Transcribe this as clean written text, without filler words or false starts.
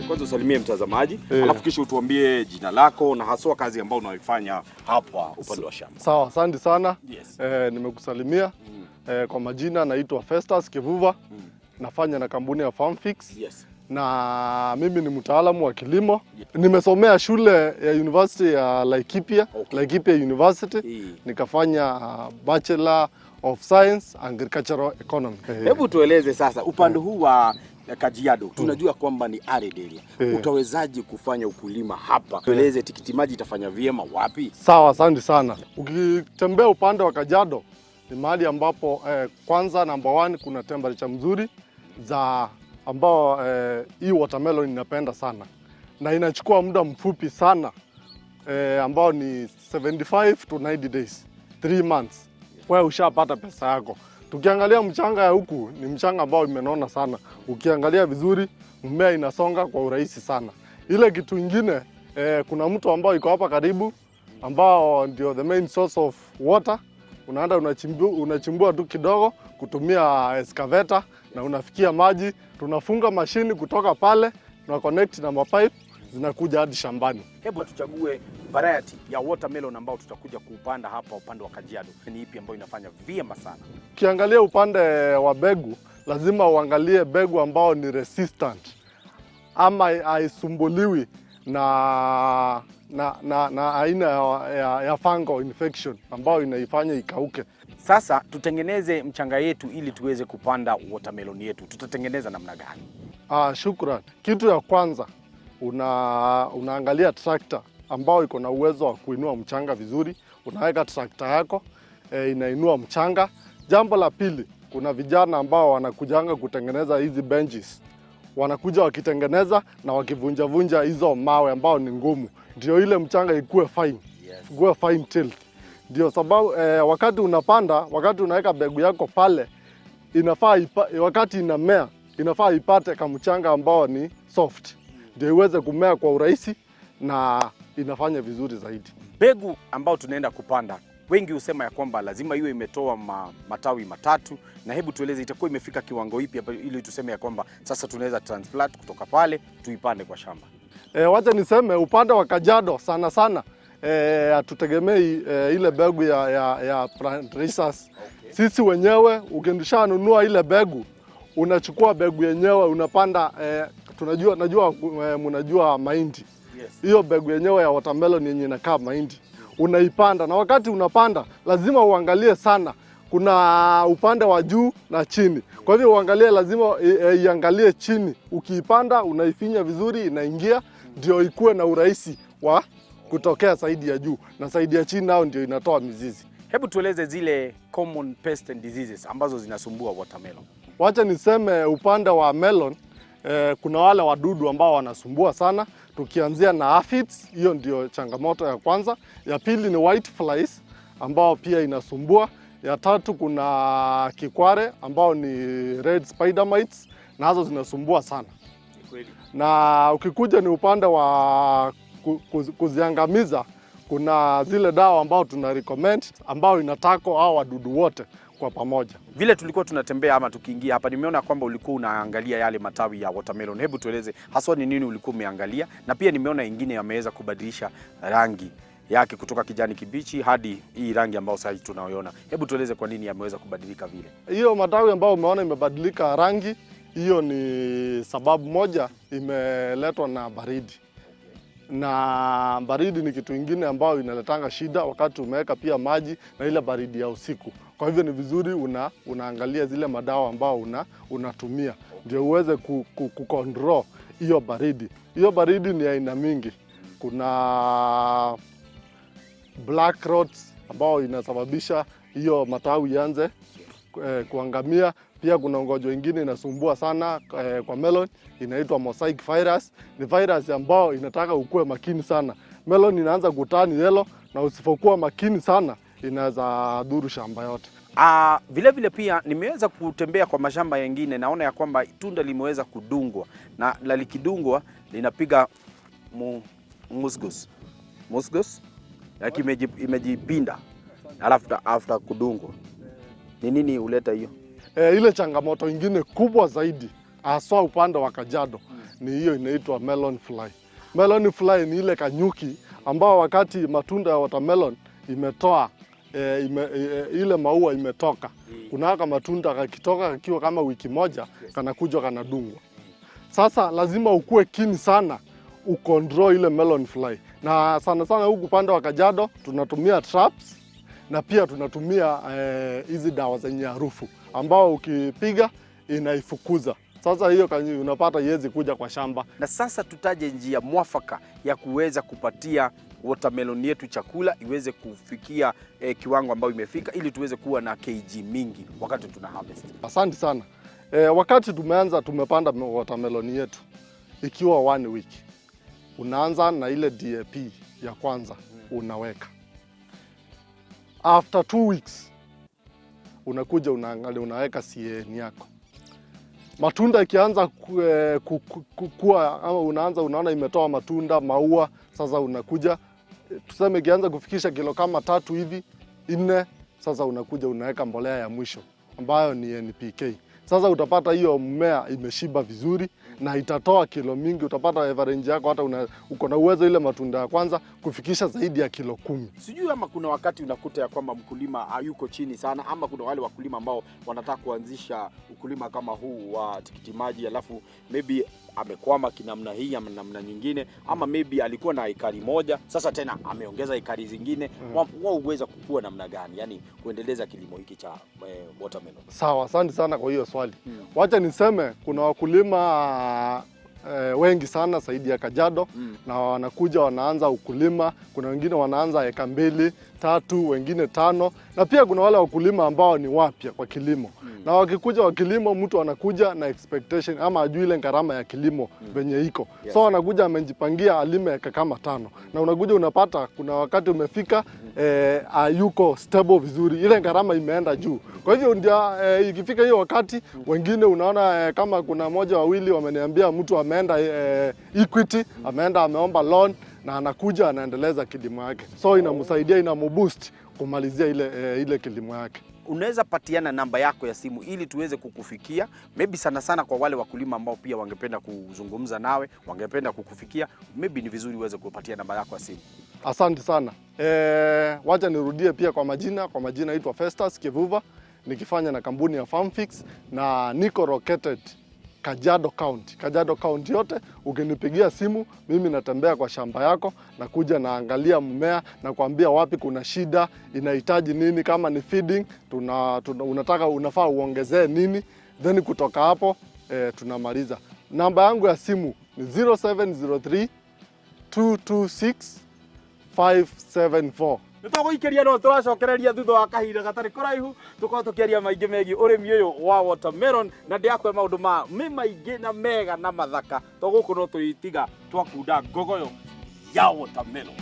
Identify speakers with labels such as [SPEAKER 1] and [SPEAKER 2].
[SPEAKER 1] Kwanza usalimie mtazamaji, alafu kisha utuambie jina lako na haswa kazi ambayo unaifanya hapa upande wa shamba.
[SPEAKER 2] Sawa, asante sana. Yes. Nimekusalimia. Kwa majina naitwa Festus Kivuva. Nafanya na kampuni ya Farmfix.
[SPEAKER 1] Yes.
[SPEAKER 2] Na mimi ni mtaalamu wa kilimo. Yes. Nimesomea shule ya University ya Laikipia, Laikipia University. Nikafanya Bachelor of Science Agricultural Economy.
[SPEAKER 1] Hebu tueleze sasa upande huu wa Kajiado, tunajua kwamba ni arid area. Utawezaje kufanya ukulima hapa? Tueleze tikiti maji itafanya vyema wapi?
[SPEAKER 2] Sawa, asante sana. Ukitembea upande wa Kajiado ni mahali ambapo kwanza number 1 kuna temperature mzuri za ambao hii watermelon inapenda sana. Na inachukua muda mfupi sana ambao ni 75 to 90 days, 3 months. Wewe ushapata pesa yako. Tukiangalia mchanga ya huku ni mchanga ambao imenona sana. Ukiangalia vizuri mmea inasonga kwa urahisi sana. Ile kitu ingine kuna mtu ambao iko hapa karibu ambao ndio the main source of water. Unaenda unachimbua tu kidogo kutumia excavator na unafikia maji. Tunafunga mashini kutoka pale na connect na mapipe zinakuja hadi shambani.
[SPEAKER 1] Hebu tuchague variety ya watermelon ambao tutakuja kupanda hapa upande wa Kajiado. Ni ipi ambayo inafanya vyema sana?
[SPEAKER 2] Ukiangalia upande wa begu, lazima uangalie begu ambao ni resistant ama haisumbuliwi na aina ya fungal infection ambao inaifanya ikauke.
[SPEAKER 1] Sasa tutengeneze mchanga yetu ili tuweze kupanda watermelon yetu. Tutatengeneza namna gani?
[SPEAKER 2] Shukran. Kitu ya kwanza unaangalia tractor ambao iko na uwezo wa kuinua mchanga vizuri. Unaweka tractor yako inainua mchanga. Jambo la pili, kuna vijana ambao wanakujanga kutengeneza hizi benches. Wanakuja wakitengeneza na wakivunja hizo mawe ambao ni ngumu. Ndio ile mchanga ikue fine. Yes. Ikue fine tilt. Ndio sababu wakati unapanda, wakati unaweka begu yako pale, inafaa wakati inamea, inafaa ipate kama mchanga ambao ni soft. Ndio iweze kumea kwa urahisi na inafanya vizuri zaidi.
[SPEAKER 1] Begu ambao tunaenda kupanda, wengi husema ya kwamba lazima iwe imetoa matawi matatu, na hebu tueleze itakuwa imefika kiwango ipi ili tuseme ya kwamba sasa tunaweza transplant kutoka pale tuipande kwa shamba.
[SPEAKER 2] Wacha niseme upande wa Kajiado sana sana hatutegemei ile begu ya plant raisers. Okay. Sisi wenyewe ukishanunua ile begu, unachukua begu yenyewe unapanda mnajua mahindi. Yes. Hiyo begu yenyewe ya watermelon yenye inakaa mahindi. Unaipanda na wakati unapanda lazima uangalie sana. Kuna upande wa juu na chini. Kwa hivyo uangalie, lazima iangalie chini. Ukiipanda unaifinya vizuri, inaingia, ndio ikuwe na urahisi wa kutokea saidi ya juu, na saidi ya chini nao ndio inatoa mizizi.
[SPEAKER 1] Hebu tueleze zile common pests and diseases ambazo zinasumbua watermelon.
[SPEAKER 2] Wacha niseme upande wa melon kuna wale wadudu ambao wanasumbua sana. Tukianzia na aphids, hiyo ndio changamoto ya kwanza. Ya pili ni white flies ambao pia inasumbua. Ya tatu kuna kikware ambao ni red spider mites, nazo zinasumbua sana. Na ukikuja ni upande wa kuziangamiza, kuna zile dawa ambao tuna recommend ambao inatako hao wadudu wote kwa pamoja.
[SPEAKER 1] Vile tulikuwa tunatembea ama tukiingia hapa, nimeona kwamba ulikuwa unaangalia yale matawi ya watermelon. Hebu tueleze haswa ni nini ulikuwa umeangalia, na pia nimeona ingine yameweza kubadilisha rangi yake kutoka kijani kibichi hadi hii rangi ambayo sasa tunayoona. Hebu tueleze kwa nini yameweza kubadilika vile.
[SPEAKER 2] Hiyo matawi ambayo umeona imebadilika rangi, hiyo ni sababu moja, imeletwa na baridi. Na baridi ni kitu kingine ambao inaletanga shida wakati umeweka pia maji na ile baridi ya usiku. Kwa hivyo ni vizuri unaangalia zile madawa ambao unatumia ndio uweze kucontrol hiyo baridi. Hiyo baridi ni aina mingi. Kuna black rots ambao inasababisha hiyo matawi yanze kuangamia. Pia kuna ugonjwa mwingine inasumbua sana kwa melon, inaitwa mosaic virus. Ni virus ambao inataka ukue makini sana. Melon inaanza kutani yellow, na usipokuwa makini sana inaweza dhuru shamba yote.
[SPEAKER 1] Vile pia nimeweza kutembea kwa mashamba mengine, naona ya kwamba tunda limeweza kudungwa, na likidungwa linapiga musgus yaki imejipinda after kudungwa. Ni nini huleta hiyo?
[SPEAKER 2] Ile changamoto ingine kubwa zaidi haswa upande wa Kajiado ni hiyo inaitwa melon fly. Melon fly ni ile kanyuki ambao wakati matunda ya watermelon imetoa ile maua imetoka, kunaka matunda kakitoka kakiwa kama wiki moja kanakuja kanadungwa. Sasa lazima ukue kini sana ukontrol ile melon fly, na sana sana huku upande wa Kajiado tunatumia traps na pia tunatumia hizi dawa zenye harufu ambao ukipiga inaifukuza. Sasa hiyo unapata iwezi kuja kwa shamba.
[SPEAKER 1] Na sasa tutaje njia mwafaka ya kuweza kupatia watermelon yetu chakula iweze kufikia kiwango ambayo imefika, ili tuweze kuwa na kg mingi wakati tuna harvest.
[SPEAKER 2] Asante sana. Wakati tumepanda watermelon yetu ikiwa 1 week, unaanza na ile DAP ya kwanza unaweka. After 2 weeks unakuja unaangalia unaweka CAN yako. Matunda ikianza kukua ama unaona imetoa matunda, maua, sasa unakuja tuseme ikianza kufikisha kilo kama 3 hivi 4, sasa unakuja unaweka mbolea ya mwisho ambayo ni NPK. Sasa utapata hiyo mmea imeshiba vizuri na itatoa kilo mingi. Utapata average yako hata uko na uwezo ile matunda ya kwanza kufikisha zaidi ya kilo 10.
[SPEAKER 1] Sijui ama kuna wakati unakuta ya kwamba mkulima hayuko chini sana, ama kuna wale wakulima ambao wanataka kuanzisha ukulima kama huu wa tikiti maji, alafu maybe amekwama kinamna hii ama namna nyingine, ama maybe alikuwa na ekari moja sasa tena ameongeza ekari zingine. Wao uweza kukua namna gani, yani kuendeleza kilimo hiki cha watermelon?
[SPEAKER 2] Sawa, asante sana kwa hiyo swali. Wacha niseme kuna wakulima wengi sana zaidi ya Kajiado na wanakuja wanaanza ukulima. Kuna wengine wanaanza eka 2, 3, wengine 5, na pia kuna wale wakulima ambao ni wapya kwa kilimo. Na wakikuja wa kilimo, mtu anakuja na expectation ama ajui ile gharama ya kilimo venye iko. So anakuja amejipangia alime eka kama 5, na unakuja unapata kuna wakati umefika yuko stable vizuri, ile gharama imeenda juu. Kwa hivyo ndio ikifika hiyo wakati wengine unaona kama kuna moja wawili wameniambia mtu ameenda Equity, ameenda ameomba loan na anakuja anaendeleza kilimo yake. So inamsaidia, inamboost kumalizia ile kilimo yake.
[SPEAKER 1] Unaweza patiana namba yako ya simu ili tuweze kukufikia, maybe sana sana kwa wale wakulima ambao pia wangependa kuzungumza nawe, wangependa kukufikia, maybe ni vizuri uweze kupatia namba yako ya simu.
[SPEAKER 2] Asante sana. Wacha nirudie pia kwa majina. Kwa majina naitwa Festus Kivuva, nikifanya na kampuni ya Farmfix na niko located Kajiado County. Kajiado County yote ukinipigia simu, mimi natembea kwa shamba yako na kuja naangalia mmea na kuambia wapi kuna shida, inahitaji nini, kama ni feeding, unafaa uongezee nini, then kutoka hapo tunamaliza. Namba yangu ya simu ni 0703 226 574.
[SPEAKER 1] Nitoko ikeria no turacokereria thutha wa kahinda gatari kuraihu, tukorwo tukiaria maingi megi urimi uyu wa watermelon, na ndiakwe maundu ma maingi na mega na mathaka to guku no tuitiga twakunda ngogoyo ya watermelon.